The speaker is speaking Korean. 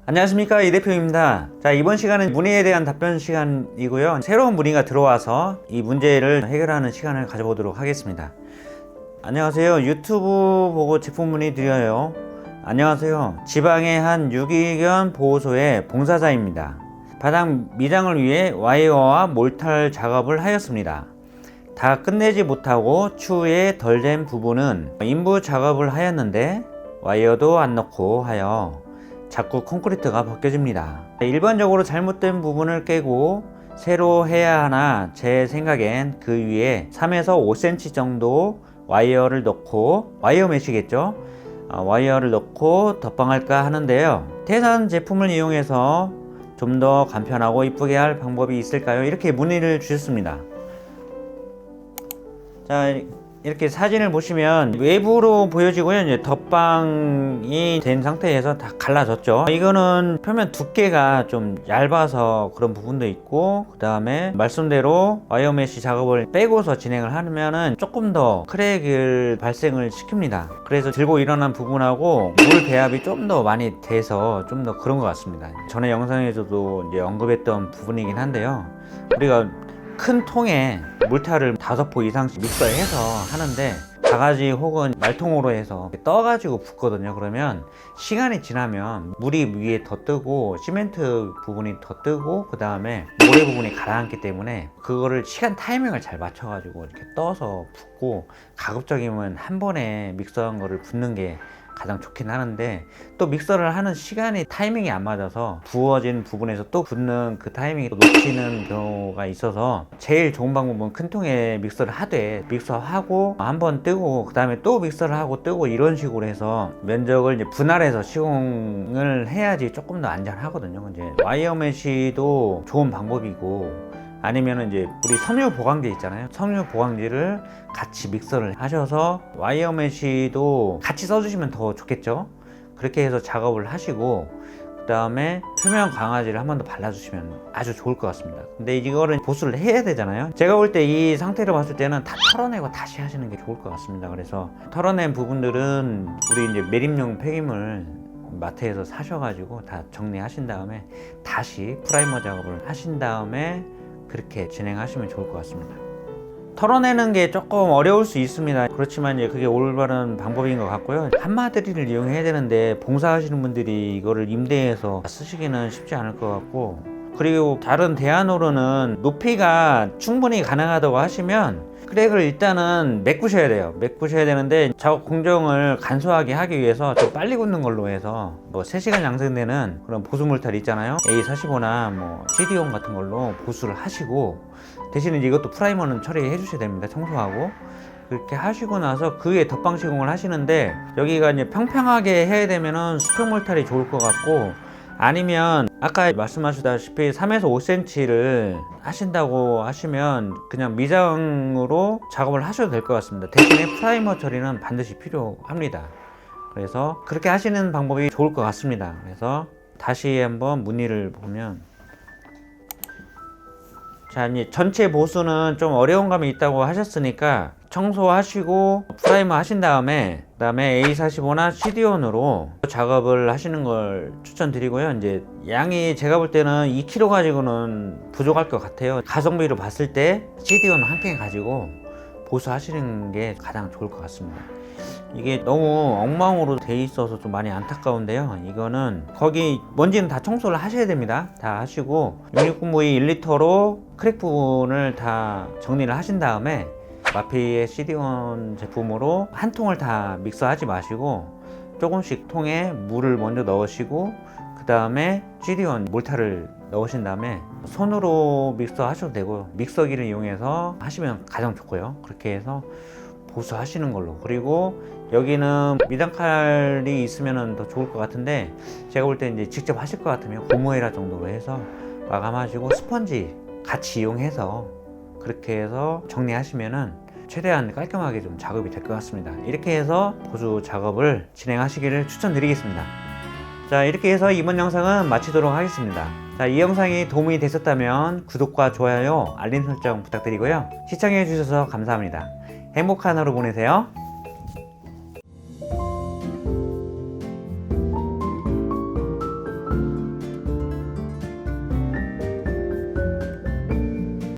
안녕하십니까, 이 대표입니다. 자, 이번 시간은 문의에 대한 답변 시간이고요. 새로운 문의가 들어와서 이 문제를 해결하는 시간을 가져보도록 하겠습니다. 안녕하세요. 유튜브 보고 제품 문의 드려요. 안녕하세요. 지방의 한 유기견 보호소의 봉사자입니다. 바닥 미장을 위해 와이어와 몰탈 작업을 하였습니다. 다 끝내지 못하고 추후에 덜 된 부분은 인부 작업을 하였는데 와이어도 안 넣고 하여 자꾸 콘크리트가 벗겨집니다. 일반적으로 잘못된 부분을 깨고 새로 해야 하나 제 생각엔 그 위에 3에서 5cm 정도 와이어를 넣고, 와이어 메시겠죠? 와이어를 넣고 덧방할까 하는데요. 태산 제품을 이용해서 좀 더 간편하고 이쁘게 할 방법이 있을까요? 이렇게 문의를 주셨습니다. 자, 이렇게 사진을 보시면 외부로 보여지고요. 이제 덧방이 된 상태에서 다 갈라졌죠. 이거는 표면 두께가 좀 얇아서 그런 부분도 있고, 그 다음에 말씀대로 와이어 메쉬 작업을 빼고서 진행을 하면은 조금 더 크랙을 발생을 시킵니다. 그래서 들고 일어난 부분하고 물 배합이 좀 더 많이 돼서 좀 더 그런 것 같습니다. 전에 영상에서도 이제 언급했던 부분이긴 한데요. 우리가 큰 통에 물타를 5포 이상씩 믹서해서 하는데 바가지 혹은 말통으로 해서 떠가지고 붓거든요. 그러면 시간이 지나면 물이 위에 더 뜨고 시멘트 부분이 더 뜨고 그 다음에 모래 부분이 가라앉기 때문에 그거를 시간 타이밍을 잘 맞춰가지고 이렇게 떠서 붓고, 가급적이면 한 번에 믹서한 거를 붓는 게 가장 좋긴 하는데, 또 믹서를 하는 시간이 타이밍이 안 맞아서 부어진 부분에서 또 붓는 그 타이밍이 또 놓치는 경우가 있어서 제일 좋은 방법은 큰 통에 믹서를 하되 믹서하고 한번 뜨고 그 다음에 또 믹서를 하고 뜨고 이런 식으로 해서 면적을 이제 분할해서 시공을 해야지 조금 더 안전하거든요. 이제 와이어 메쉬도 좋은 방법이고, 아니면은 이제 우리 섬유 보강제 있잖아요. 섬유 보강제를 같이 믹서를 하셔서 와이어 메쉬도 같이 써주시면 더 좋겠죠. 그렇게 해서 작업을 하시고 그 다음에 표면 강화제를 한 번 더 발라주시면 아주 좋을 것 같습니다. 근데 이거를 보수를 해야 되잖아요. 제가 볼 때 이 상태로 봤을 때는 다 털어내고 다시 하시는 게 좋을 것 같습니다. 그래서 털어낸 부분들은 우리 이제 매립용 폐기물 마트에서 사셔가지고 다 정리하신 다음에 다시 프라이머 작업을 하신 다음에 그렇게 진행하시면 좋을 것 같습니다. 털어내는 게 조금 어려울 수 있습니다. 그렇지만 이제 그게 올바른 방법인 것 같고요. 한마디를 이용해야 되는데 봉사하시는 분들이 이거를 임대해서 쓰시기는 쉽지 않을 것 같고, 그리고 다른 대안으로는 높이가 충분히 가능하다고 하시면 크랙을 일단은 메꾸셔야 돼요. 메꾸셔야 되는데 작업 공정을 간소하게 하기 위해서 좀 빨리 굳는 걸로 해서 뭐 3시간 양생되는 그런 보수 물탈 있잖아요. A45나 뭐 CD온 같은 걸로 보수를 하시고, 대신에 이것도 프라이머는 처리해 주셔야 됩니다. 청소하고. 그렇게 하시고 나서 그 위에 덧방 시공을 하시는데, 여기가 이제 평평하게 해야 되면은 수평 물탈이 좋을 것 같고, 아니면 아까 말씀하셨다시피 3에서 5cm를 하신다고 하시면 그냥 미장으로 작업을 하셔도 될 것 같습니다. 대신에 프라이머 처리는 반드시 필요합니다. 그래서 그렇게 하시는 방법이 좋을 것 같습니다. 그래서 다시 한번 문의를 보면, 자, 이제 전체 보수는 좀 어려운 감이 있다고 하셨으니까 청소하시고 프라이머 하신 다음에 그 다음에 A45나 CD온으로 작업을 하시는 걸 추천드리고요. 이제 양이 제가 볼 때는 2kg 가지고는 부족할 것 같아요. 가성비로 봤을 때 CD온 한 캔 가지고 보수하시는 게 가장 좋을 것 같습니다. 이게 너무 엉망으로 돼 있어서 좀 많이 안타까운데요. 이거는 거기 먼지는 다 청소를 하셔야 됩니다. 다 하시고 66V 1리터로 크랙 부분을 다 정리를 하신 다음에 마피의 CD온 제품으로 한 통을 다 믹서하지 마시고 조금씩 통에 물을 먼저 넣으시고 그 다음에 CD온 몰타를 넣으신 다음에 손으로 믹서 하셔도 되고 믹서기를 이용해서 하시면 가장 좋고요. 그렇게 해서 보수하시는 걸로. 그리고 여기는 미장칼이 있으면 더 좋을 것 같은데, 제가 볼 때 이제 직접 하실 것 같으면 고무에라 정도로 해서 마감하시고 스펀지 같이 이용해서 그렇게 해서 정리하시면은 최대한 깔끔하게 좀 작업이 될 것 같습니다. 이렇게 해서 보수 작업을 진행하시기를 추천드리겠습니다. 자, 이렇게 해서 이번 영상은 마치도록 하겠습니다. 자, 이 영상이 도움이 되셨다면 구독과 좋아요, 알림 설정 부탁드리고요. 시청해 주셔서 감사합니다. 행복한 하루 보내세요.